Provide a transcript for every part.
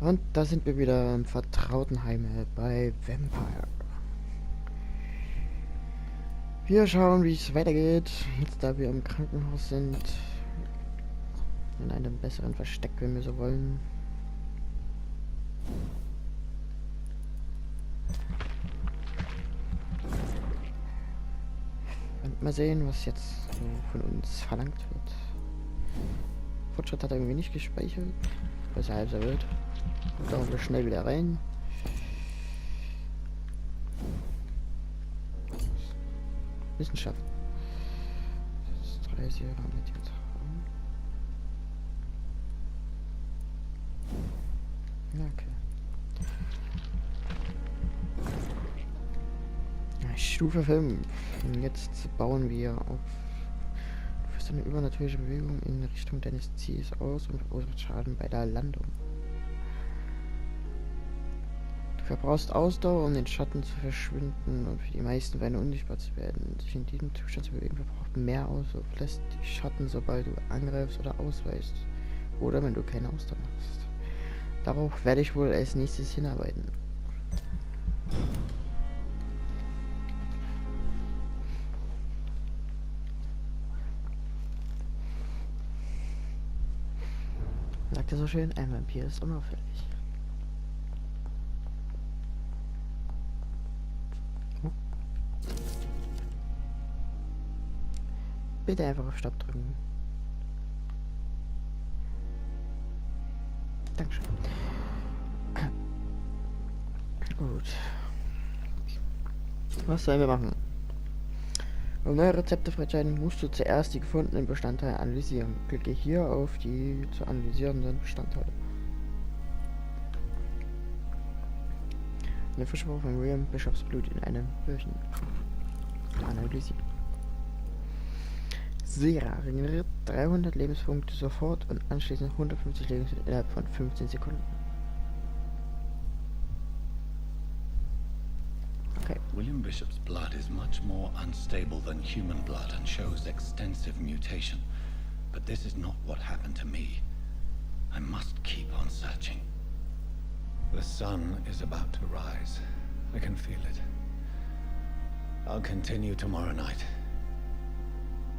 Und da sind wir wieder im vertrauten Heim bei Vampyr. Wir schauen, wie es weitergeht. Jetzt, da wir im Krankenhaus sind. In einem besseren Versteck, wenn wir so wollen. Und mal sehen, was jetzt so von uns verlangt wird. Fortschritt hat er irgendwie nicht gespeichert. Weshalb so wird. Da wir schnell wieder rein. Wissenschaft. Das ist 30 Jahre mit jetzt haben. Ja, okay. Stufe 5. Jetzt bauen wir auf. Du führst eine übernatürliche Bewegung in Richtung deines Ziels aus und verursacht Schaden bei der Landung. Du verbrauchst Ausdauer, um den Schatten zu verschwinden und für die meisten Weine unsichtbar zu werden. Sich in diesem Zustand zu bewegen verbraucht mehr Ausdauer. Lässt die Schatten, sobald du angreifst oder ausweichst. Oder wenn du keine Ausdauer hast. Darauf werde ich wohl als nächstes hinarbeiten. Sagt er so schön, ein Vampir ist unauffällig. Bitte einfach auf Stopp drücken. Dankeschön. Gut. Was sollen wir machen? Um neue Rezepte freizuschalten, musst du zuerst die gefundenen Bestandteile analysieren. Klicke hier auf die zu analysierenden Bestandteile. Eine Fischbauch von William Bischofsblut in einem Bürchen. Analysieren. Sera regeneriert 300 Lebenspunkte sofort und anschließend 150 Lebenspunkte innerhalb von 15 Sekunden. Okay. William Bishop's blood is much more unstable than human blood and shows extensive mutation. But this is not what happened to me. I must keep on searching. The sun is about to rise. I can feel it. I'll continue tomorrow night.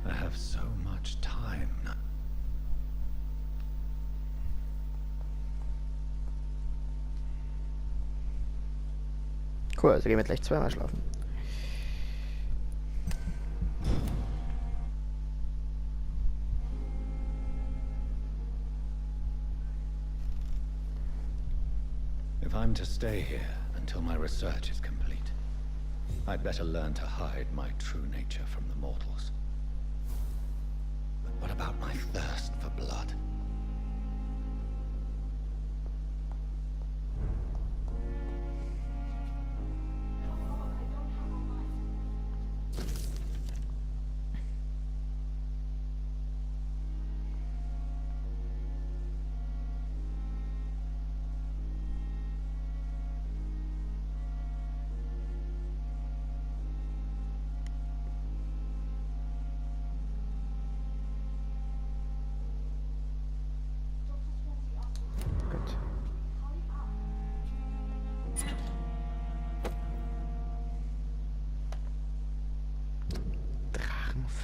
I have so much time now. Cool, also gehen wir gleich zweimal schlafen. If I'm to stay here until my research is complete, I'd better learn to hide my true nature from the mortals. But what about my thirst for blood?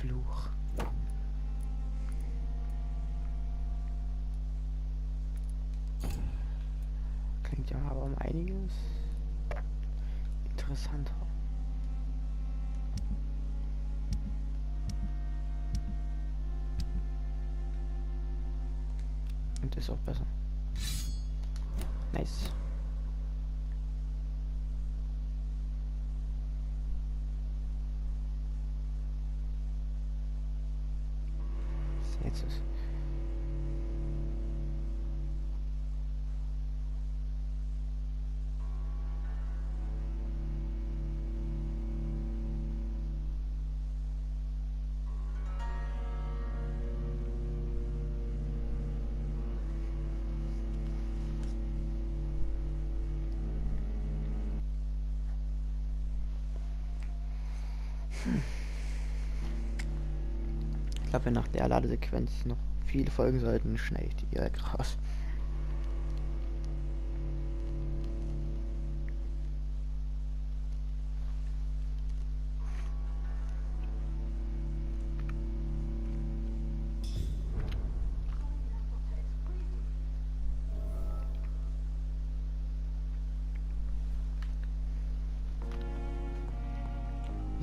Fluch. Klingt ja aber um einiges interessanter. Und ist auch besser. Nice. Jetzt ist. Ich glaube, wenn nach der Ladesequenz noch viele Folgen sollten, schneide ich die direkt raus.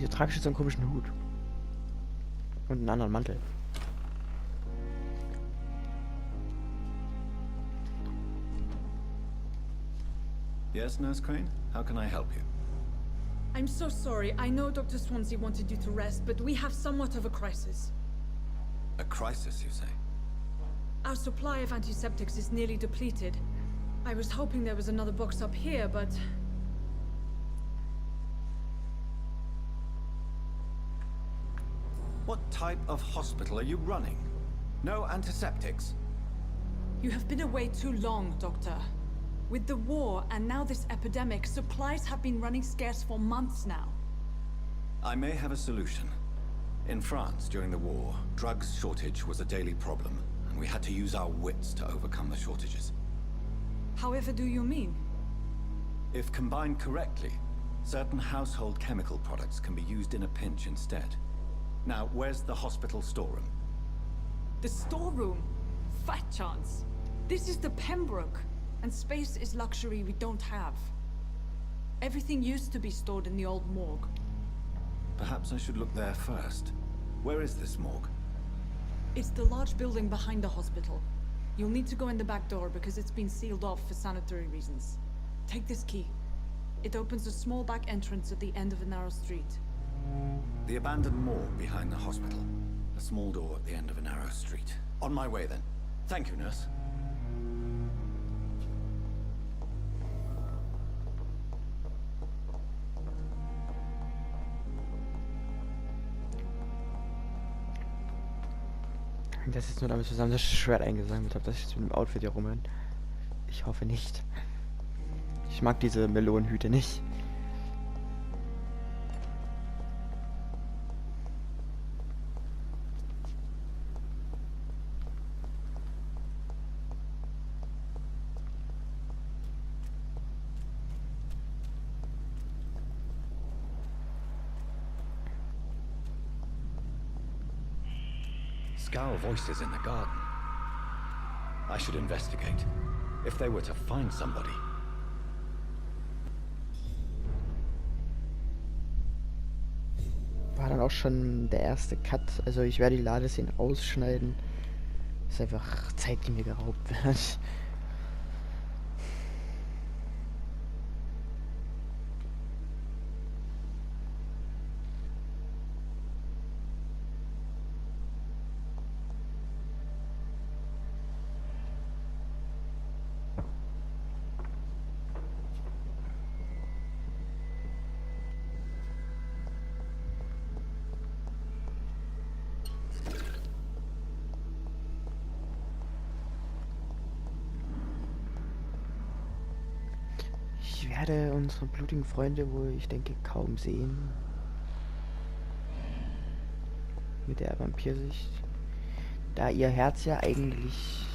Wieso trage ich jetzt so einen komischen Hut? Und einen anderen Mantel. Yes, Nurse Crane? How can I help you? I'm so sorry. I know Dr. Swansea wanted you to rest, but we have somewhat of a crisis. A crisis, you say? Our supply of antiseptics is nearly depleted. I was hoping there was another box up here, but... What type of hospital are you running? No antiseptics? You have been away too long, Doctor. With the war and now this epidemic, supplies have been running scarce for months now. I may have a solution. In France, during the war, drugs shortage was a daily problem, and we had to use our wits to overcome the shortages. However do you mean? If combined correctly, certain household chemical products can be used in a pinch instead. Now, where's the hospital storeroom? The storeroom? Fat chance. This is the Pembroke, and space is luxury we don't have. Everything used to be stored in the old morgue. Perhaps I should look there first. Where is this morgue? It's the large building behind the hospital. You'll need to go in the back door because it's been sealed off for sanitary reasons. Take this key. It opens a small back entrance at the end of a narrow street. The abandoned morgue behind the hospital. A small door at the end of a narrow street. On my way then. Thank you, nurse. Das ist nur damit zusammen, dass ich das Schwert eingesammelt habe, dass ich jetzt mit dem Outfit hier rumrenne. Ich hoffe nicht. Ich mag diese Melonenhüte nicht. Scowl voices in the garden. I should investigate. If they were to find somebody. War dann auch schon der erste Cut. Also ich werde die Ladeszenen ausschneiden. Ist einfach Zeit, die mir geraubt wird. Ich werde unsere blutigen Freunde wohl, ich denke, kaum sehen. Mit der Vampirsicht. Da ihr Herz ja eigentlich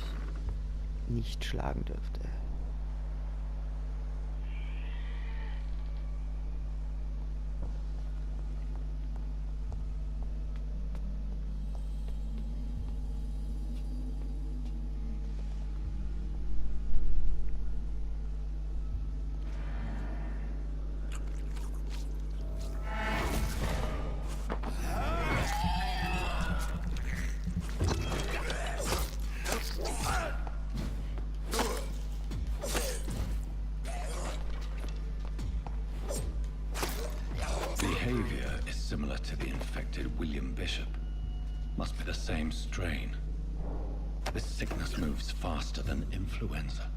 nicht schlagen dürfte. Behavior is similar to the infected William Bishop. Must be the same strain. This sickness moves faster than influenza.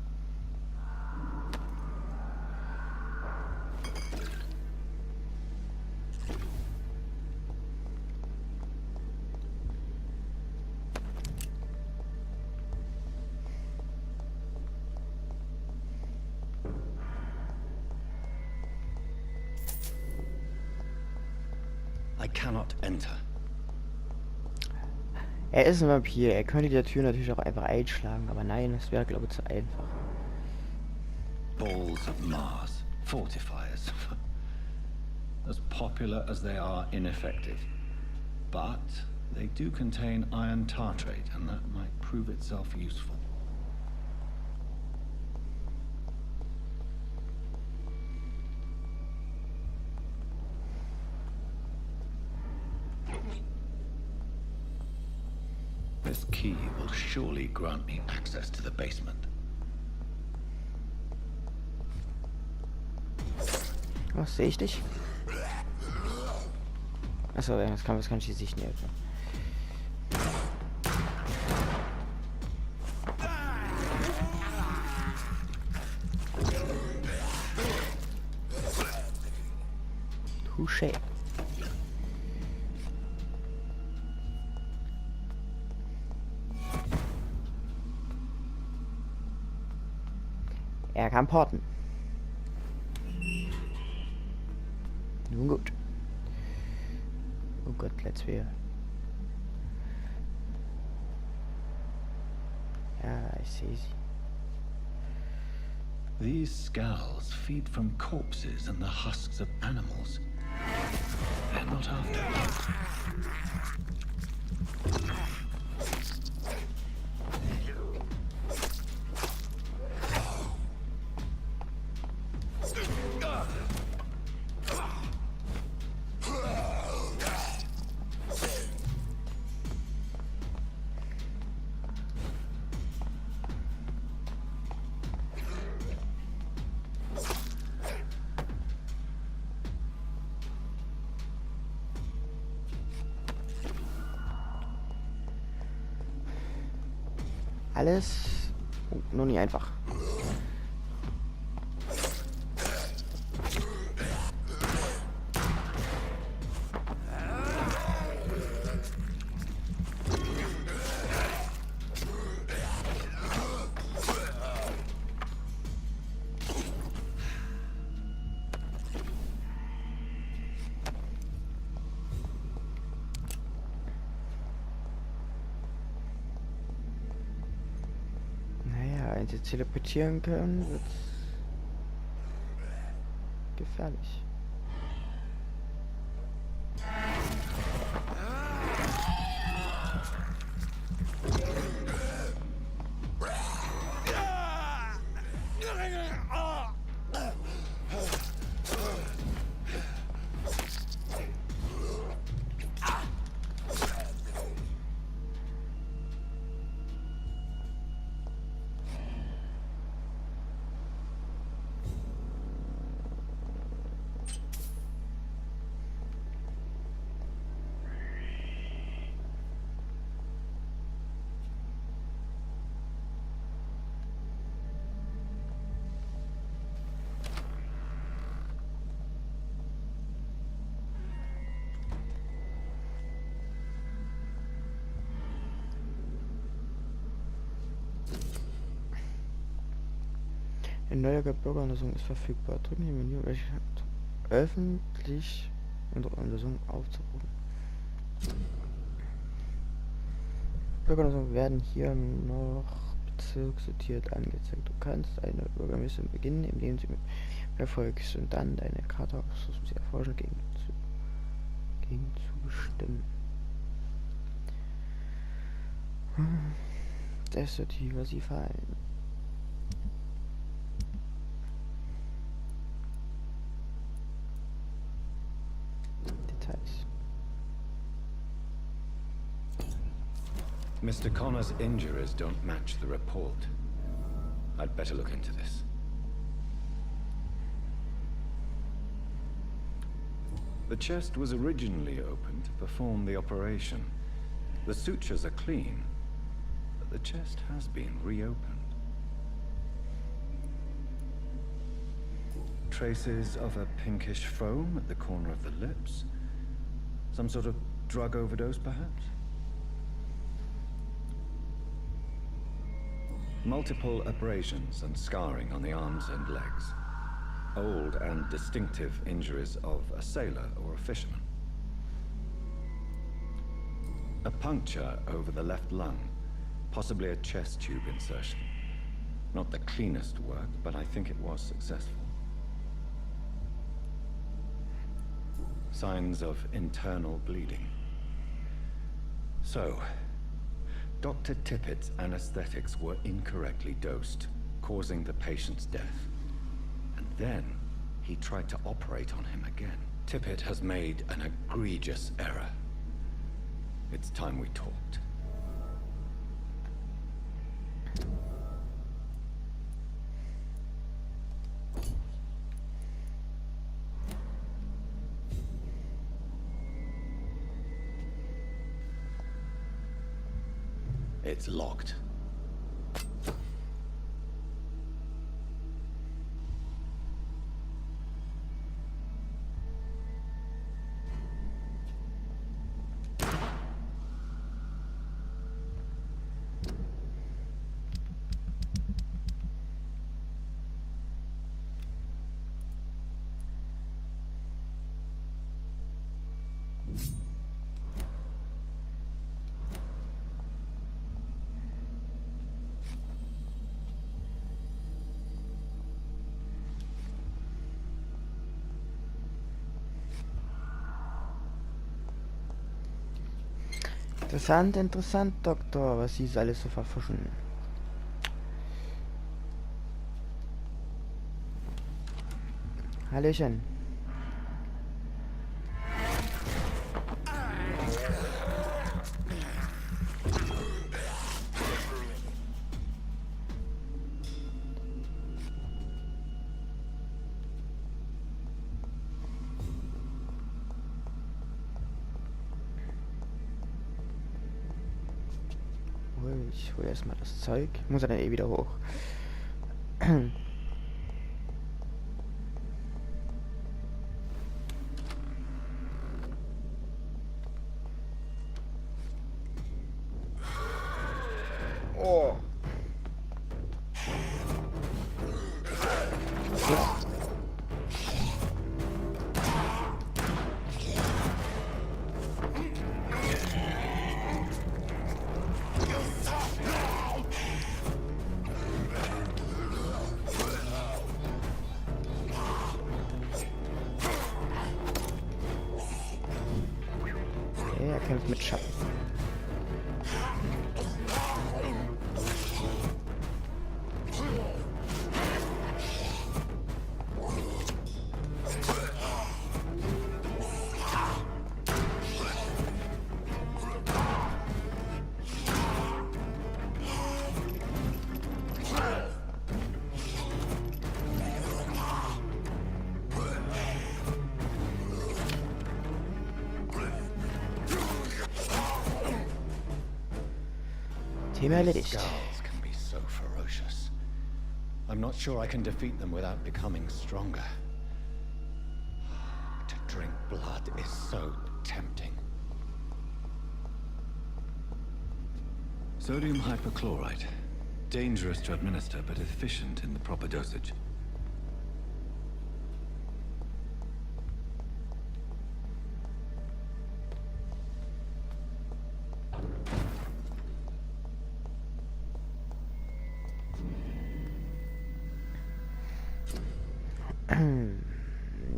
I cannot enter. Er ist ein Vampir. Er könnte die Tür natürlich auch einfach einschlagen, aber nein, das wäre, glaube ich, zu einfach. Balls of Mars, fortifiers. As popular as they are ineffective. But they do contain iron tartrate, and that might prove itself useful. surely grant me access to the basement. Oh, sehe ich dich? Achso, das kann ich die Sicht nicht öffnen. Touché. Er kann porten. Nun gut. Oh Gott, let's wear. Ja, ich sehe sie. These scowls feed from corpses and the husks of animals. They're not after me. Alles nur nie einfach. Wenn sie teleportieren können, wird gefährlich. Eine neue Bürgeruntersuchung ist verfügbar. Drücken Sie Menü, welche öffentlich unsere Untersuchung aufzurufen. Bürgeruntersuchungen werden hier noch bezirkssortiert angezeigt. Du kannst eine Bürgermission beginnen, indem du verfolgst und dann deine Karte aufsuchst, um sie erforschen, gegen zu bestimmen. Desto tiefer sie fallen. Mr. Connor's injuries don't match the report. I'd better look into this. The chest was originally opened to perform the operation. The sutures are clean, but the chest has been reopened. Traces of a pinkish foam at the corner of the lips. Some sort of drug overdose, perhaps? Multiple abrasions and scarring on the arms and legs. Old and distinctive injuries of a sailor or a fisherman. A puncture over the left lung, possibly a chest tube insertion. Not the cleanest work, but I think it was successful. Signs of internal bleeding. So, Dr. Tippett's anesthetics were incorrectly dosed, causing the patient's death. And then, he tried to operate on him again. Tippett has made an egregious error. It's time we talked. It's locked. Interessant, interessant, Doktor, was Sie alles so verfuschen. Hallöchen. Ich hole erstmal das Zeug. Muss er dann eh wieder hoch. Oh. Er kämpft mit Schatten. Thema erledigt. Skulls can be so ferocious. I'm not sure I can defeat them without becoming stronger. To drink blood is so tempting. Sodium hypochlorite. Dangerous to administer, but efficient in the proper dosage.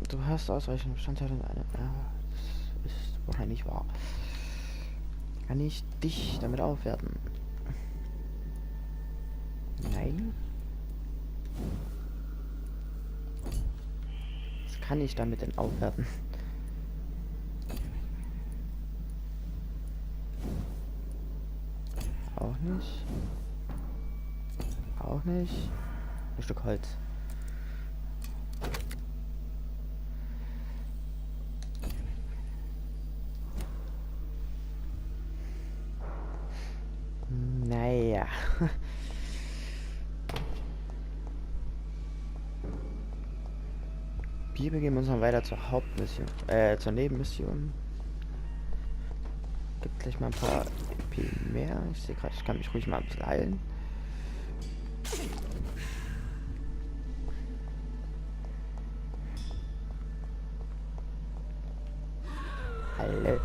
Du hast ausreichend Bestandteile in einem. Ja, das ist wahrscheinlich wahr. Kann ich dich damit aufwerten? Nein. Was kann ich damit denn aufwerten? Auch nicht. Auch nicht. Ein Stück Holz. Naja. Wir begeben uns noch weiter zur Hauptmission, zur Nebenmission. Gibt gleich mal ein paar EP mehr. Ich sehe gerade, ich kann mich ruhig mal ein bisschen heilen. Hallo.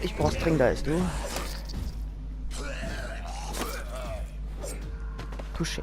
Ich brauch's dringender als du. Touché.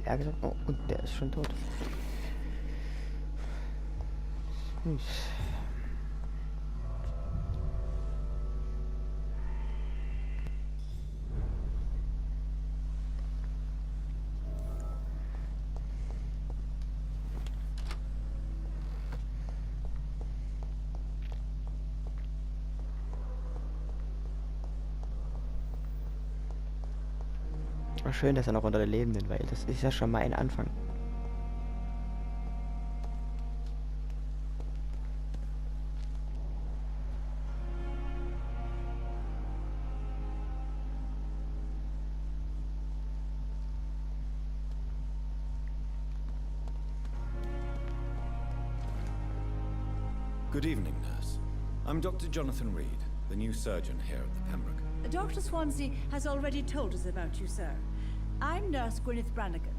R gesagt. Oh, und der ist schon tot. Süß. War schön, dass er noch unter den Lebenden, weil das ist ja schon mal ein Anfang. Good evening, nurse. I'm Dr. Jonathan Reed, the new surgeon here at the Pembroke. Dr. Swansea has already told us about you, sir. I'm Nurse Gwyneth Brannigan.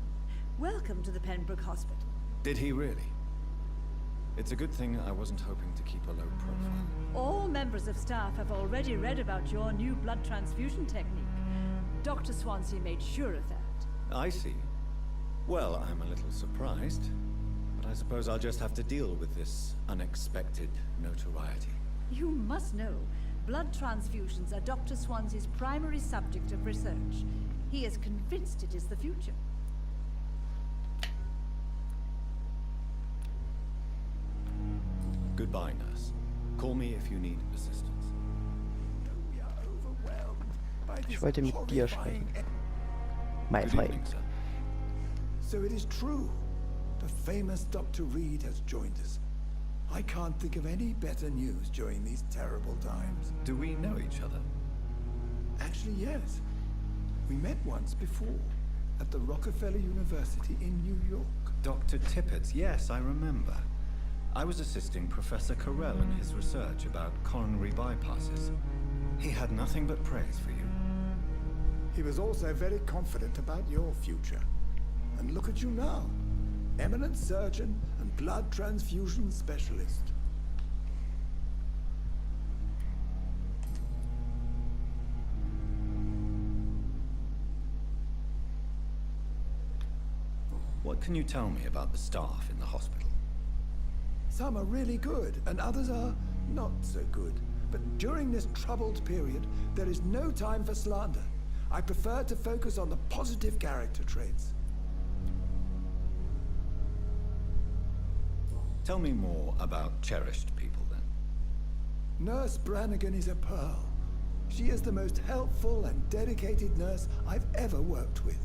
Welcome to the Pembroke Hospital. Did he really? It's a good thing I wasn't hoping to keep a low profile. All members of staff have already read about your new blood transfusion technique. Dr. Swansea made sure of that. I see. Well, I'm a little surprised, but I suppose I'll just have to deal with this unexpected notoriety. You must know, blood transfusions are Dr. Swansea's primary subject of research. He is convinced it is the future. Goodbye, nurse. Call me if you need assistance. Ich wollte mit dir sprechen. My Good friend. evening, sir. So it is true. The famous Dr. Reed has joined us. I can't think of any better news during these terrible times. Do we know each other? Actually, yes. We met once before, at the Rockefeller University in New York. Dr. Tippett, yes, I remember. I was assisting Professor Carell in his research about coronary bypasses. He had nothing but praise for you. He was also very confident about your future. And look at you now. Eminent surgeon and blood transfusion specialist. What can you tell me about the staff in the hospital? Some are really good, and others are not so good. But during this troubled period, there is no time for slander. I prefer to focus on the positive character traits. Tell me more about cherished people, then. Nurse Brannigan is a pearl. She is the most helpful and dedicated nurse I've ever worked with.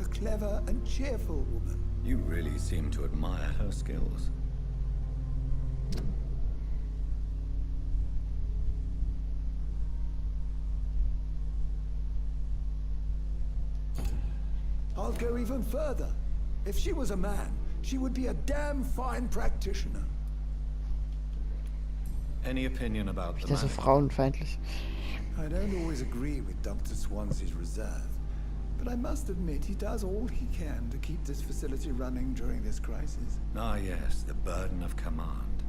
A clever and cheerful woman. You really seem to admire her skills. I'll go even further. If she was a man, she would be a damn fine practitioner. Any opinion about the Das ist man? so frauenfeindlich. I don't always agree with Dr. Swansea's reserve, but I must admit he does all he can to keep this facility running during this crisis. Ah, yes, the burden of command.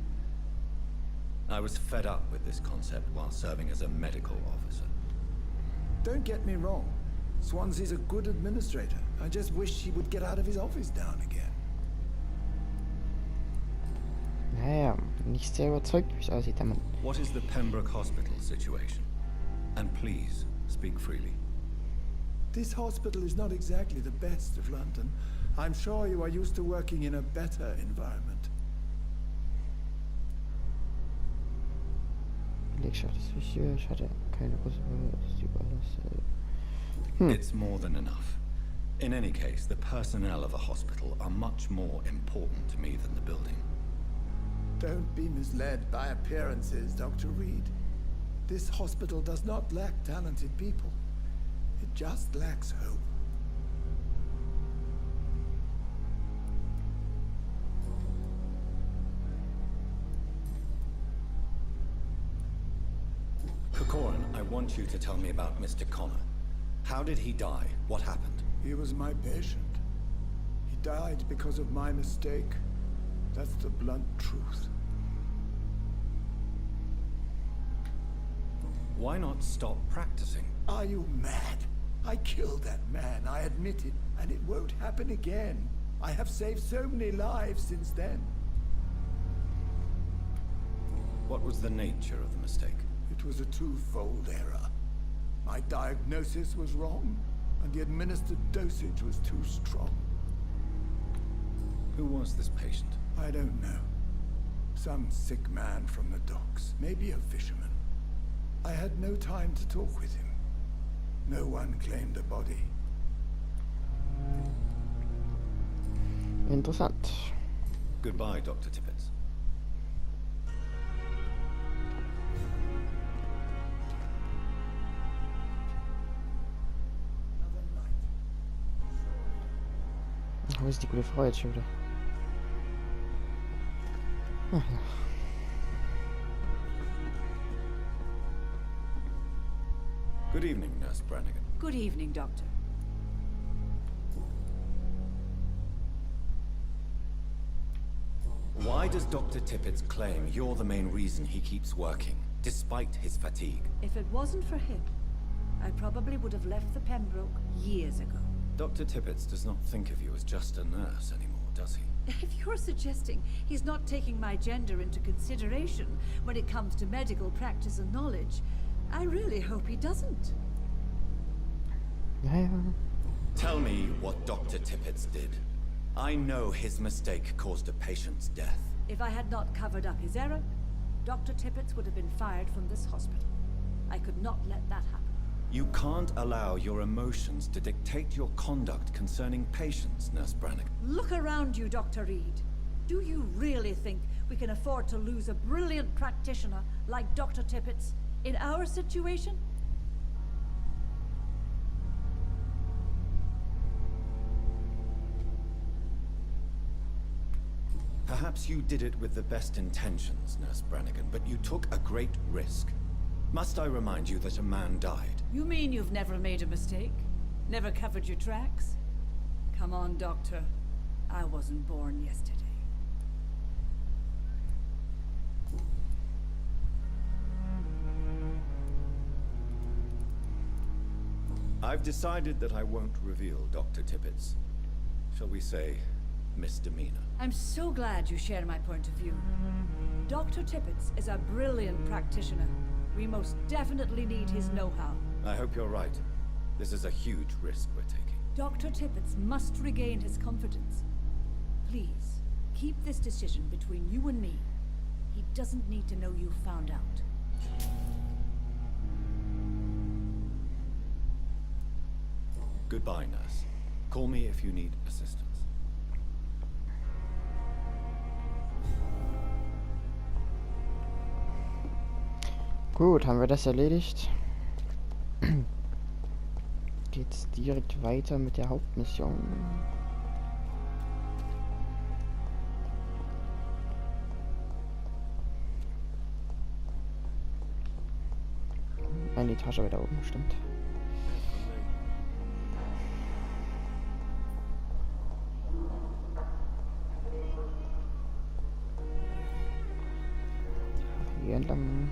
I was fed up with this concept while serving as a medical officer. Don't get me wrong. Swansea's a good administrator. I just wish he would get out of his office now and again. Naja, nicht sehr überzeugt, wie es aussieht, der Mann. What is the Pembroke Hospital situation? And please, speak freely. This hospital is not exactly the best of London. I'm sure you are used to working in a better environment. Belegschaft ist wichtig, ich hatte keine große It's more than enough. In any case, the personnel of a hospital are much more important to me than the building. Don't be misled by appearances, Dr. Reed. This hospital does not lack talented people. It just lacks hope. Corcoran, I want you to tell me about Mr. Connor. How did he die? What happened? He was my patient. He died because of my mistake. That's the blunt truth. Why not stop practicing? Are you mad? I killed that man, I admit it, and it won't happen again. I have saved so many lives since then. What was the nature of the mistake? It was a twofold error. My diagnosis was wrong, and the administered dosage was too strong. Who was this patient? I don't know. Some sick man from the docks, maybe a fisherman. I had no time to talk with him. No one claimed a body. Interessant. Goodbye, Dr. Tippett. Another night. Wo ist die gute Frau jetzt schon wieder? Ach ja. Good evening, Nurse Brannigan. Good evening, Doctor. Why does Dr. Tippett claim you're the main reason he keeps working, despite his fatigue? If it wasn't for him, I probably would have left the Pembroke years ago. Dr. Tippett does not think of you as just a nurse anymore, does he? If you're suggesting he's not taking my gender into consideration when it comes to medical practice and knowledge, I really hope he doesn't. Ja, ja. Tell me what Dr. Tippett did. I know his mistake caused a patient's death. If I had not covered up his error, Dr. Tippett would have been fired from this hospital. I could not let that happen. You can't allow your emotions to dictate your conduct concerning patients, Nurse Brannigan. Look around you, Dr. Reed. Do you really think we can afford to lose a brilliant practitioner like Dr. Tippett's in our situation? Perhaps you did it with the best intentions, Nurse Brannigan, but you took a great risk. Must I remind you that a man died? You mean you've never made a mistake? Never covered your tracks? Come on, Doctor. I wasn't born yesterday. I've decided that I won't reveal Dr. Tippett's, shall we say, misdemeanor. I'm so glad you share my point of view. Dr. Tippett is a brilliant practitioner. We most definitely need his know-how. I hope you're right. This is a huge risk we're taking. Dr. Tippett must regain his confidence. Please, keep this decision between you and me. He doesn't need to know you found out. Goodbye, nurse. Call me if you need assistance. Gut, haben wir das erledigt. Geht's direkt weiter mit der Hauptmission. Eine Etage weiter oben, stimmt. Hier entlang.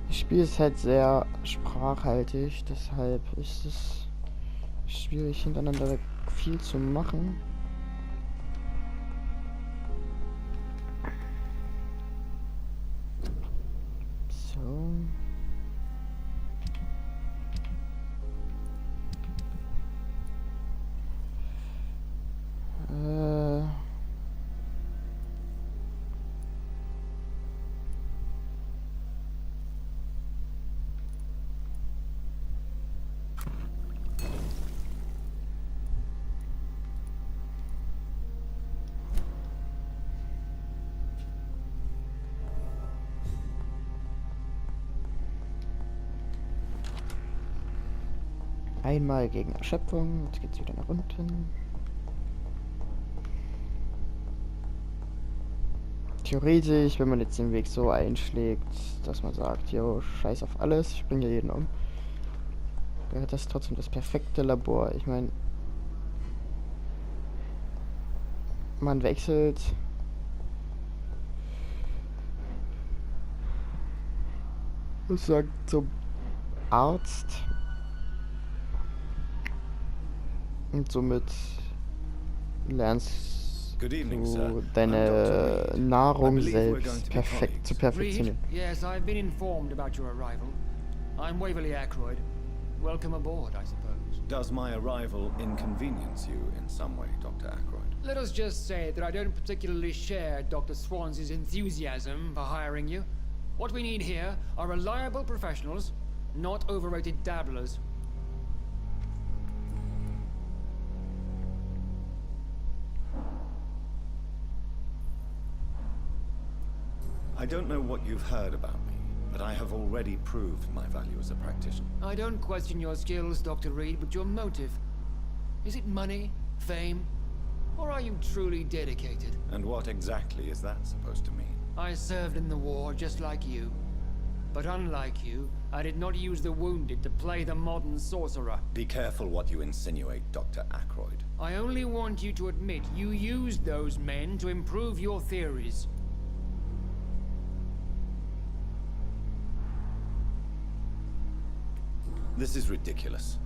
Das Spiel ist halt sehr sprachhaltig, deshalb ist es schwierig hintereinander viel zu machen. So. Einmal gegen Erschöpfung, jetzt geht's wieder nach unten. Theoretisch, wenn man jetzt den Weg so einschlägt, dass man sagt, jo, scheiß auf alles, ich bringe jeden um, wäre das trotzdem das perfekte Labor. Ich meine, man wechselt sagt zum Arzt und somit lernst Good evening, sir. du I'm Dr. deine Reed. I Nahrung believe we're going selbst to be perfekt zu colleagues. perfektionieren. Reed? Yes, I've been informed about your arrival. I'm Waverly Ackroyd. Welcome aboard, I suppose. Does my arrival inconvenience you in some way, Dr. Ackroyd? Let us just say that I don't particularly share Dr. Swansea's enthusiasm for hiring you. What we need here are reliable professionals, not overrated dabblers. I don't know what you've heard about me, but I have already proved my value as a practitioner. I don't question your skills, Dr. Reed, but your motive. Is it money, fame, or are you truly dedicated? And what exactly is that supposed to mean? I served in the war just like you. But unlike you, I did not use the wounded to play the modern sorcerer. Be careful what you insinuate, Dr. Ackroyd. I only want you to admit you used those men to improve your theories. This is ridiculous.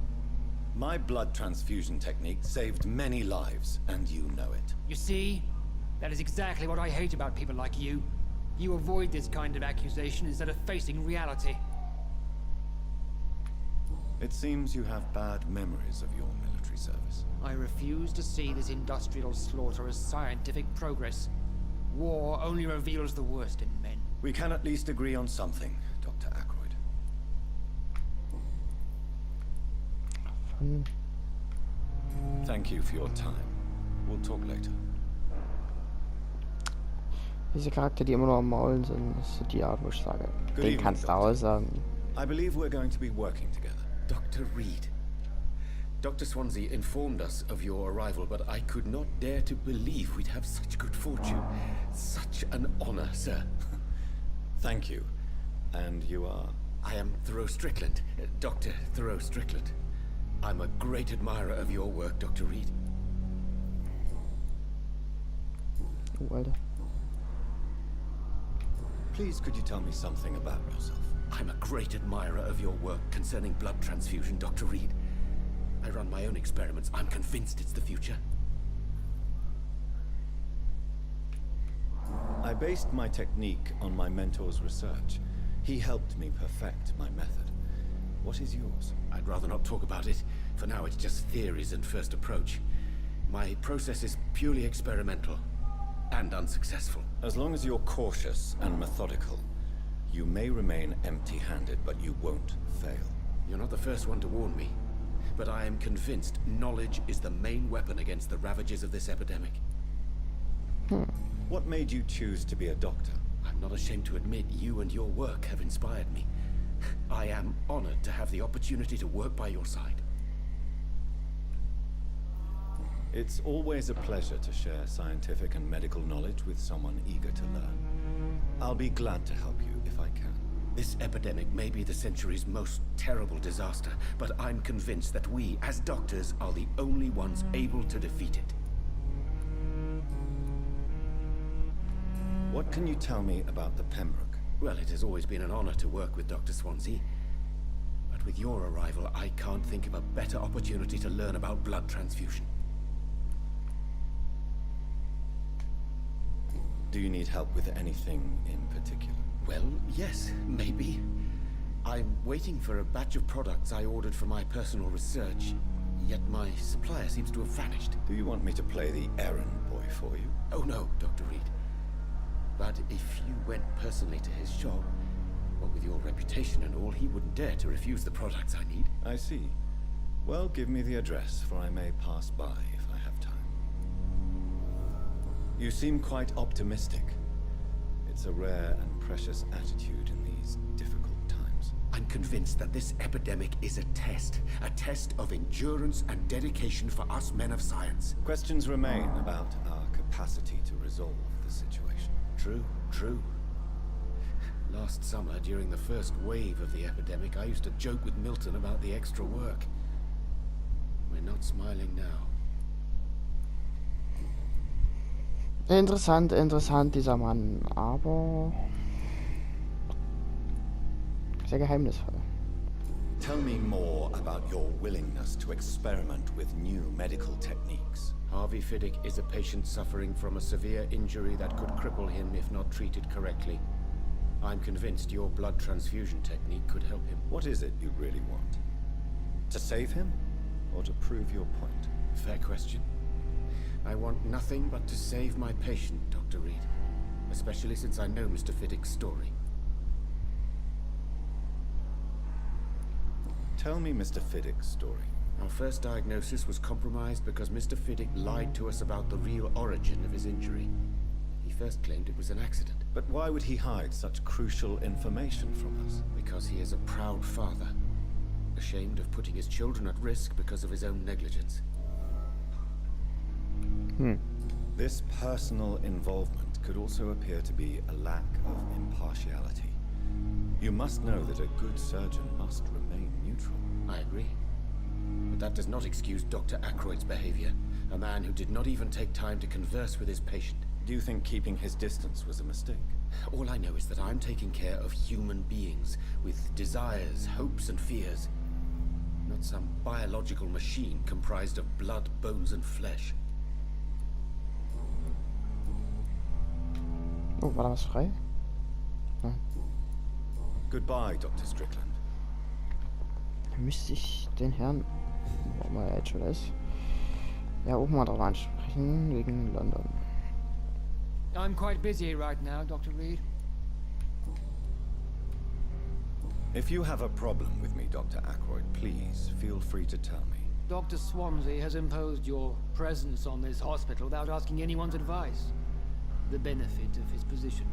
My blood transfusion technique saved many lives, and you know it. You see? That is exactly what I hate about people like you. You avoid this kind of accusation instead of facing reality. It seems you have bad memories of your military service. I refuse to see this industrial slaughter as scientific progress. War only reveals the worst in men. We can at least agree on something, Dr. Ackroyd. Thank you for your time. We'll talk later. Diese Charakter, die immer nur am Maulen sind, das ist so die Art, wo ich sage, Good den evening, kannst du Doctor. auch sagen. I believe we're going to be working together. Dr. Reed. Dr. Swansea informed us of your arrival, but I could not dare to believe we'd have such good fortune. Such an honor, sir. Thank you. And you are? I am Thoreau Strickland, Dr. Thoreau Strickland. I'm a great admirer of your work, Dr. Reed. Oh, Alter. Please, could you tell me something about yourself? I'm a great admirer of your work concerning blood transfusion, Dr. Reed. I run my own experiments. I'm convinced it's the future. I based my technique on my mentor's research. He helped me perfect my method. What is yours? I'd rather not talk about it. For now, it's just theories and first approach. My process is purely experimental and unsuccessful. As long as you're cautious and methodical, you may remain empty-handed, but you won't fail. You're not the first one to warn me, but I am convinced knowledge is the main weapon against the ravages of this epidemic. What made you choose to be a doctor? I'm not ashamed to admit you and your work have inspired me. I am honored to have the opportunity to work by your side. It's always a pleasure to share scientific and medical knowledge with someone eager to learn. I'll be glad to help you if I can. This epidemic may be the century's most terrible disaster, but I'm convinced that we, as doctors, are the only ones able to defeat it. What can you tell me about the Pembroke? Well, it has always been an honor to work with Dr. Swansea. But with your arrival, I can't think of a better opportunity to learn about blood transfusion. Do you need help with anything in particular? Well, yes, maybe. I'm waiting for a batch of products I ordered for my personal research, yet my supplier seems to have vanished. Do you want me to play the errand boy for you? Oh no, Dr. Reed. But if you went personally to his shop, what with your reputation and all, he wouldn't dare to refuse the products I need. I see. Well, give me the address, for I may pass by if I have time. You seem quite optimistic. It's a rare and precious attitude in these difficult times. I'm convinced that this epidemic is a test of endurance and dedication for us men of science. Questions remain about our capacity to resolve the situation. True. Last summer, during the first wave of the epidemic, I used to joke with Milton about the extra work. We're not smiling now. Interessant, dieser Mann, aber Sehr geheimnisvoll. Tell me more about your willingness to experiment with new medical techniques. Harvey Fiddick is a patient suffering from a severe injury that could cripple him if not treated correctly. I'm convinced your blood transfusion technique could help him. What is it you really want? To save him? Or to prove your point? Fair question. I want nothing but to save my patient, Dr. Reed. Especially since I know Mr. Fiddick's story. Tell me Mr. Fiddick's story. Our first diagnosis was compromised because Mr. Fiddick lied to us about the real origin of his injury. He first claimed it was an accident. But why would he hide such crucial information from us? Because he is a proud father. Ashamed of putting his children at risk because of his own negligence. This personal involvement could also appear to be a lack of impartiality. You must know that a good surgeon must remain neutral. I agree. But that does not excuse Dr. Ackroyd's behavior. A man who did not even take time to converse with his patient. Do you think keeping his distance was a mistake? All I know is that I'm taking care of human beings with desires, hopes, and fears. Not some biological machine comprised of blood, bones, and flesh. Oh, war da was frei? Ja. Goodbye, Dr. Strickland. Da müsste ich den Herrn, warum er jetzt schon ist, ja auch mal drauf ansprechen, wegen London. I'm quite busy right now, Dr. Reed. If you have a problem with me, Dr. Ackroyd, please feel free to tell me. Dr. Swansea has imposed your presence on this hospital without asking anyone's advice. The benefit of his position.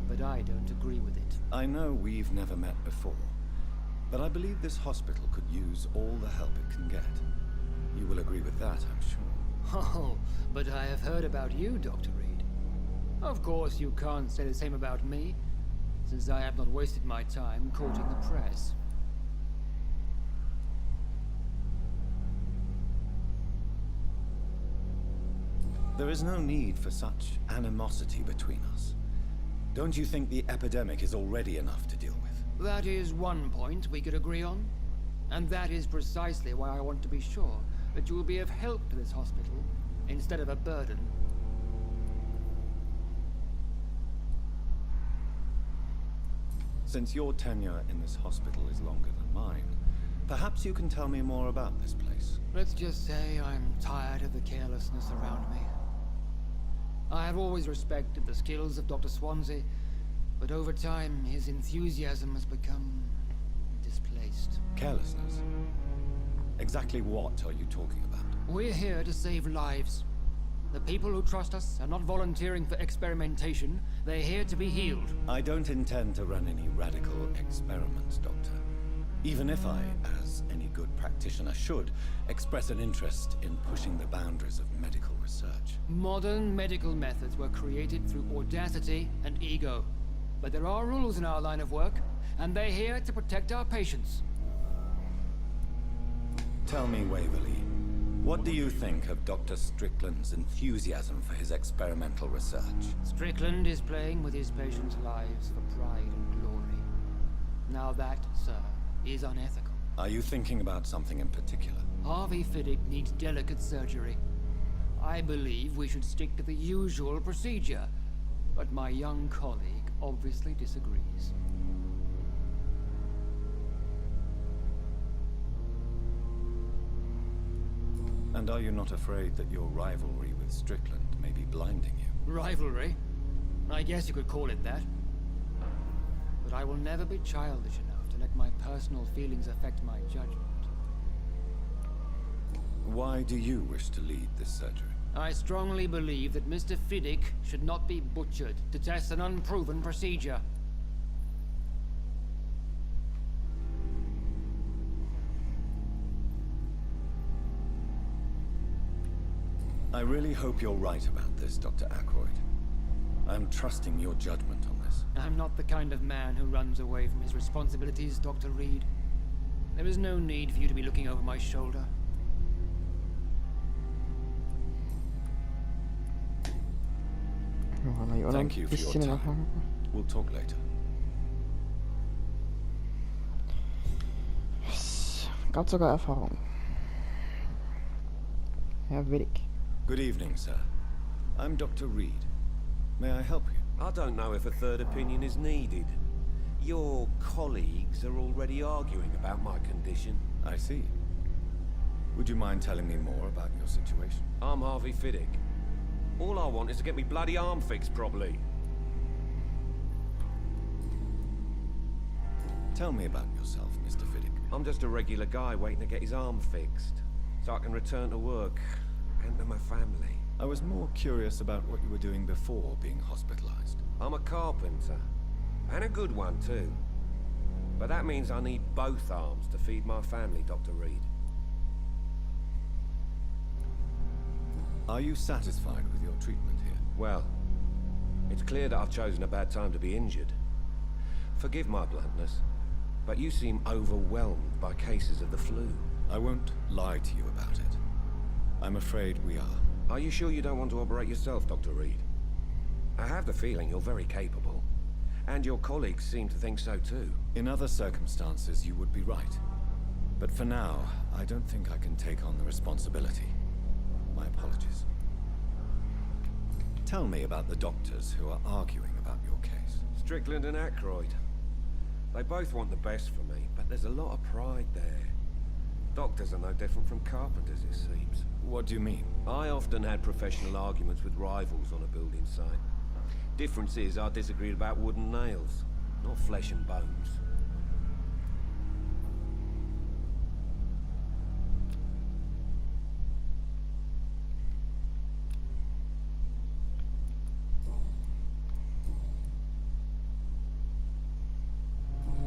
But I don't agree with it. I know we've never met before, but I believe this hospital could use all the help it can get. You will agree with that, I'm sure. Oh, but I have heard about you, Dr. Reed. Of course, you can't say the same about me, since I have not wasted my time courting the press. There is no need for such animosity between us. Don't you think the epidemic is already enough to deal with? That is one point we could agree on. And that is precisely why I want to be sure that you will be of help to this hospital, instead of a burden. Since your tenure in this hospital is longer than mine, perhaps you can tell me more about this place. Let's just say I'm tired of the carelessness around me. I have always respected the skills of Dr. Swansea, but over time his enthusiasm has become displaced. Carelessness? Exactly what are you talking about? We're here to save lives. The people who trust us are not volunteering for experimentation. They're here to be healed. I don't intend to run any radical experiments, Doctor. Even if I, as any good practitioner should, express an interest in pushing the boundaries of medical research. Modern medical methods were created through audacity and ego. But there are rules in our line of work, and they're here to protect our patients. Tell me, Waverly, what do you think of Dr. Strickland's enthusiasm for his experimental research? Strickland is playing with his patients' lives for pride and glory. Now that, sir, is unethical. Are you thinking about something in particular? Harvey Fiddick needs delicate surgery. I believe we should stick to the usual procedure, but my young colleague obviously disagrees. And are you not afraid that your rivalry with Strickland may be blinding you? Rivalry? I guess you could call it that. But I will never be childish enough to let my personal feelings affect my judgment. Why do you wish to lead this surgery? I strongly believe that Mr. Fiddick should not be butchered to test an unproven procedure. I really hope you're right about this, Dr. Ackroyd. I'm trusting your judgment on this. I'm not the kind of man who runs away from his responsibilities, Dr. Reed. There is no need for you to be looking over my shoulder. Thank you for your time. We'll talk later. Gab sogar Erfahrung. Herr Willig. Good evening, sir. I'm Dr. Reed. May I help you? I don't know if a third opinion is needed. Your colleagues are already arguing about my condition. I see. Would you mind telling me more about your situation? I'm Harvey Fiddick. All I want is to get me bloody arm fixed properly. Tell me about yourself, Mr. Fiddick. I'm just a regular guy waiting to get his arm fixed, so I can return to work and to my family. I was more curious about what you were doing before being hospitalized. I'm a carpenter, and a good one too. But that means I need both arms to feed my family, Dr. Reed. Are you satisfied with your treatment here? Well, it's clear that I've chosen a bad time to be injured. Forgive my bluntness, but you seem overwhelmed by cases of the flu. I won't lie to you about it. I'm afraid we are. Are you sure you don't want to operate yourself, Dr. Reed? I have the feeling you're very capable, and your colleagues seem to think so too. In other circumstances, you would be right. But for now, I don't think I can take on the responsibility. My apologies. Tell me about the doctors who are arguing about your case. Strickland and Aykroyd. They both want the best for me, but there's a lot of pride there. Doctors are no different from carpenters, it seems. What do you mean? I often had professional arguments with rivals on a building site. Difference is I disagreed about wooden nails, not flesh and bones.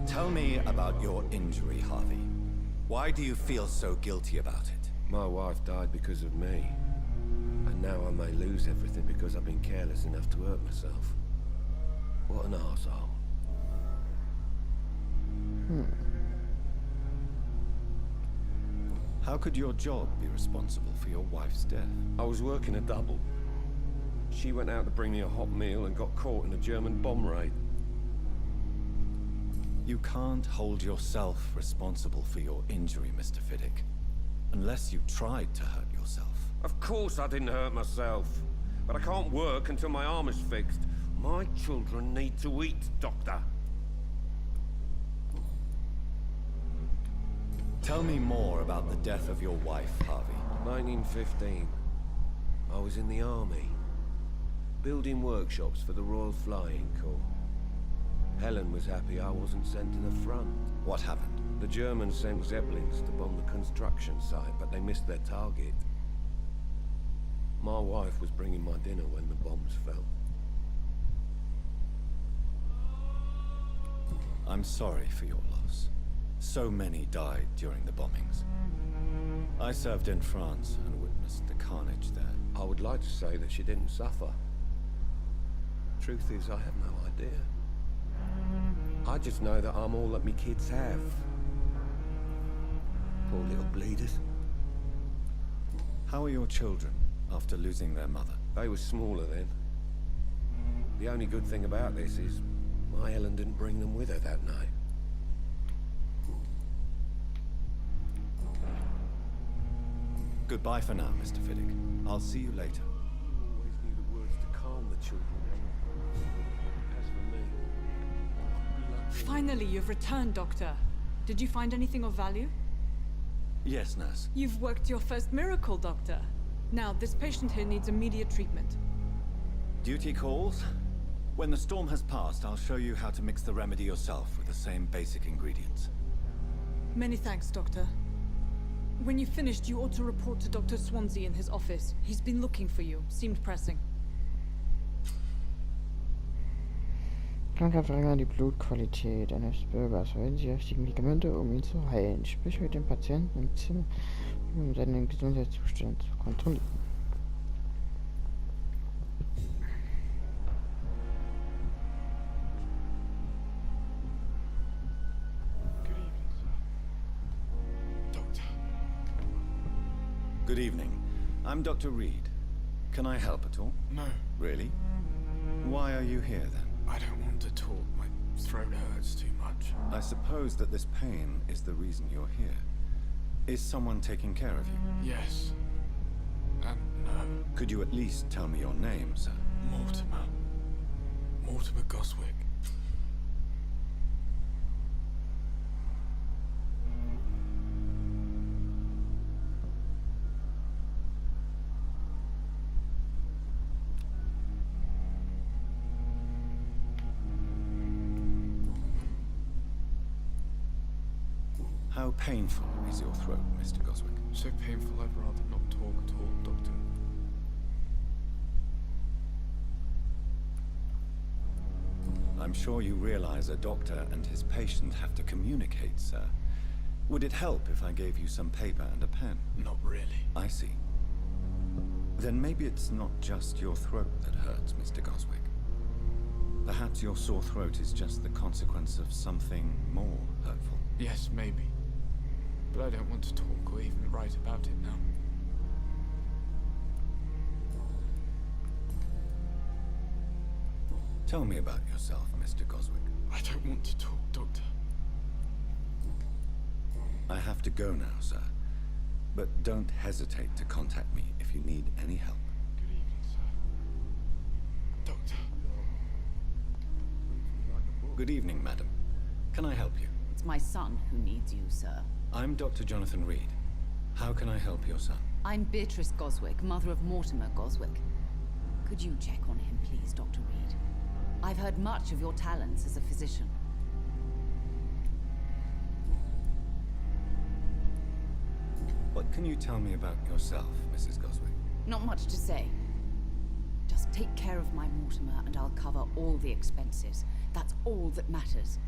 Tell me about your injury, Harvey. Why do you feel so guilty about it? My wife died because of me. And now I may lose everything because I've been careless enough to hurt myself. What an arsehole. How could your job be responsible for your wife's death? I was working a double. She went out to bring me a hot meal and got caught in a German bomb raid. You can't hold yourself responsible for your injury, Mr. Fiddick. Unless you tried to hurt yourself. Of course I didn't hurt myself. But I can't work until my arm is fixed. My children need to eat, Doctor. Tell me more about the death of your wife, Harvey. 1915. I was in the army. Building workshops for the Royal Flying Corps. Helen was happy I wasn't sent to the front. What happened? The Germans sent Zeppelins to bomb the construction site, but they missed their target. My wife was bringing my dinner when the bombs fell. I'm sorry for your loss. So many died during the bombings. I served in France and witnessed the carnage there. I would like to say that she didn't suffer. Truth is, I have no idea. I just know that I'm all that me kids have. Poor little bleeders. How are your children after losing their mother? They were smaller then. The only good thing about this is my Helen didn't bring them with her that night. Goodbye for now, Mr. Fiddick. I'll see you later. I always knew the words to calm the children. As for me... Finally, you've returned, Doctor. Did you find anything of value? Yes, nurse. You've worked your first miracle, Doctor. Now, this patient here needs immediate treatment. Duty calls? When the storm has passed, I'll show you how to mix the remedy yourself with the same basic ingredients. Many thanks, Doctor. When you've finished, you ought to report to Dr. Swansea in his office. He's been looking for you. Seemed pressing. Krankheit verringern die Blutqualität eines Bürgers. Verwenden Sie richtige Medikamente, um ihn zu heilen. Sprich mit dem Patienten im Zimmer, um seinen Gesundheitszustand zu kontrollieren. Good evening. I'm Dr. Reed. Can I help at all? No, Really? Why are you here then? I don't want to talk. My throat hurts too much. I suppose that this pain is the reason you're here. Is someone taking care of you? Yes. And no. Could you at least tell me your name, sir? Mortimer. Mortimer Goswick. How painful is your throat, Mr. Goswick? So painful I'd rather not talk at all, Doctor. I'm sure you realize a doctor and his patient have to communicate, sir. Would it help if I gave you some paper and a pen? Not really. I see. Then maybe it's not just your throat that hurts, Mr. Goswick. Perhaps your sore throat is just the consequence of something more hurtful. Yes, maybe. But I don't want to talk or even write about it now. Tell me about yourself, Mr. Goswick. I don't want to talk, Doctor. I have to go now, sir. But don't hesitate to contact me if you need any help. Good evening, sir. Doctor. Good evening, madam. Can I help you? It's my son who needs you, sir. I'm Dr. Jonathan Reed. How can I help your son? I'm Beatrice Goswick, mother of Mortimer Goswick. Could you check on him, please, Dr. Reed? I've heard much of your talents as a physician. What can you tell me about yourself, Mrs. Goswick? Not much to say. Just take care of my Mortimer and I'll cover all the expenses. That's all that matters.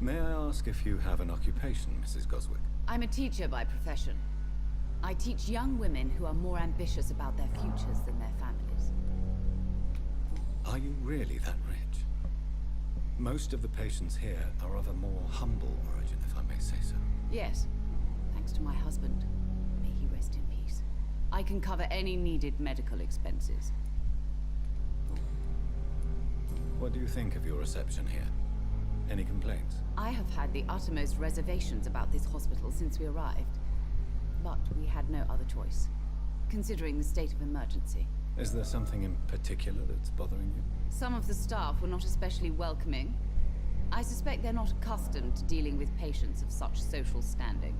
May I ask if you have an occupation, Mrs. Goswick? I'm a teacher by profession. I teach young women who are more ambitious about their futures than their families. Are you really that rich? Most of the patients here are of a more humble origin, if I may say so. Yes, thanks to my husband. May he rest in peace. I can cover any needed medical expenses. What do you think of your reception here? Any complaints? I have had the uttermost reservations about this hospital since we arrived. But we had no other choice, considering the state of emergency. Is there something in particular that's bothering you? Some of the staff were not especially welcoming. I suspect they're not accustomed to dealing with patients of such social standing.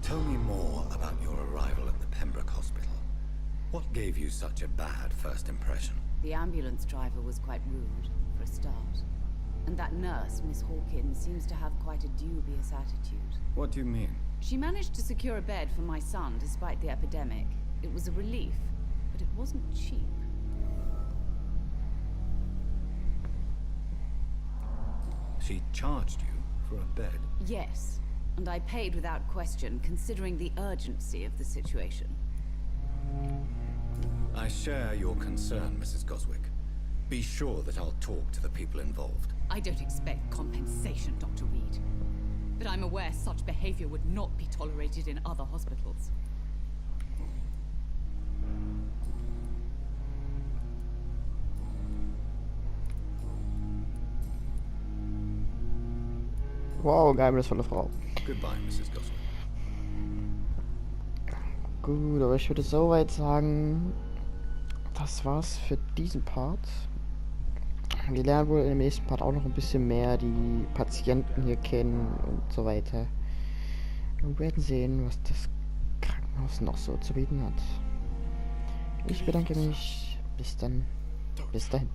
Tell me more about your arrival at the Pembroke Hospital. What gave you such a bad first impression? The ambulance driver was quite rude, for a start. And that nurse, Miss Hawkins, seems to have quite a dubious attitude. What do you mean? She managed to secure a bed for my son despite the epidemic. It was a relief, but it wasn't cheap. She charged you for a bed? Yes, and I paid without question, considering the urgency of the situation. I share your concern, Mrs. Goswick. Be sure that I'll talk to the people involved. I don't expect compensation, Dr. Reed. But I'm aware such behavior would not be tolerated in other hospitals. Wow, geheimnisvolle Frau. Goodbye, Mrs. Goswick. Gut, aber ich würde soweit sagen, das war's für diesen Part. Wir lernen wohl im nächsten Part auch noch ein bisschen mehr die Patienten hier kennen und so weiter. Wir werden sehen, was das Krankenhaus noch so zu bieten hat. Ich bedanke mich. Bis dann. Bis dahin.